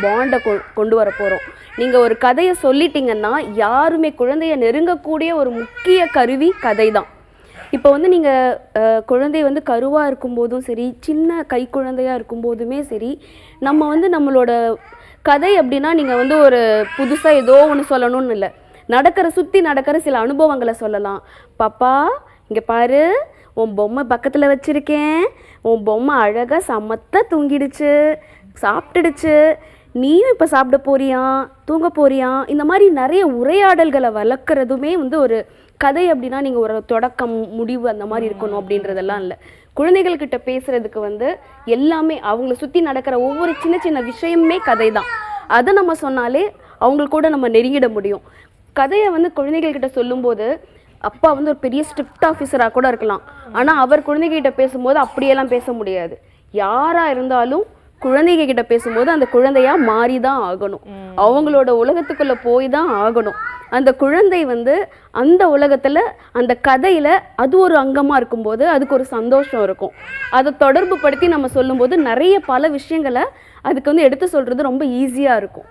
பாண்டை கொண்டு வர போகிறோம். நீங்கள் ஒரு கதையை சொல்லிட்டீங்கன்னா யாருமே குழந்தைய நெருங்கக்கூடிய ஒரு முக்கிய கருவி கதை தான். இப்போ வந்து நீங்கள் குழந்தை வந்து கருவாக இருக்கும்போதும் சரி, சின்ன கை குழந்தையாக இருக்கும்போதுமே சரி, நம்ம வந்து நம்மளோட கதை அப்படின்னா நீங்கள் வந்து ஒரு புதுசாக ஏதோ ஒன்று சொல்லணும்னு இல்லை, சுற்றி நடக்கிற சில அனுபவங்களை சொல்லலாம். பாப்பா இங்கே பாரு, உன் பொம்மை பக்கத்தில் வச்சுருக்கேன், உன் பொம்மை அழகாக சமத்த தூங்கிடுச்சு, சாப்பிட்டுடுச்சு, நீயும் இப்போ சாப்பிட போறியா, தூங்க போறியா, இந்த மாதிரி நிறைய உரையாடல்களை வளர்க்குறதுமே வந்து ஒரு கதை. அப்படின்னா நீங்கள் ஒரு தொடக்கம் முடிவு அந்த மாதிரி இருக்கணும் அப்படின்றதெல்லாம் இல்லை. குழந்தைகள்கிட்ட பேசுகிறதுக்கு வந்து எல்லாமே அவங்கள சுற்றி நடக்கிற ஒவ்வொரு சின்ன சின்ன விஷயமே கதை தான். அதை நம்ம சொன்னாலே அவங்களுக்கு கூட நம்ம நெருங்கிட முடியும். கதையை வந்து குழந்தைகள்கிட்ட சொல்லும்போது அப்பா வந்து ஒரு பெரிய ஸ்ட்ரிக்ட் ஆஃபீஸராக கூட இருக்கலாம், ஆனால் அவர் குழந்தைகிட்ட பேசும்போது அப்படியெல்லாம் பேச முடியாது. யாராக இருந்தாலும் குழந்தைங்க கிட்ட பேசும்போது அந்த குழந்தையா மாறி தான் ஆகணும், அவங்களோட உலகத்துக்குள்ள போய் தான் ஆகணும். அந்த குழந்தை வந்து அந்த உலகத்துல அந்த கதையில அது ஒரு அங்கமா இருக்கும்போது அதுக்கு ஒரு சந்தோஷம் இருக்கும். அதை தொடர்பு படுத்தி நம்ம சொல்லும்போது நிறைய பல விஷயங்களை அதுக்கு வந்து எடுத்து சொல்றது ரொம்ப ஈஸியா இருக்கும்.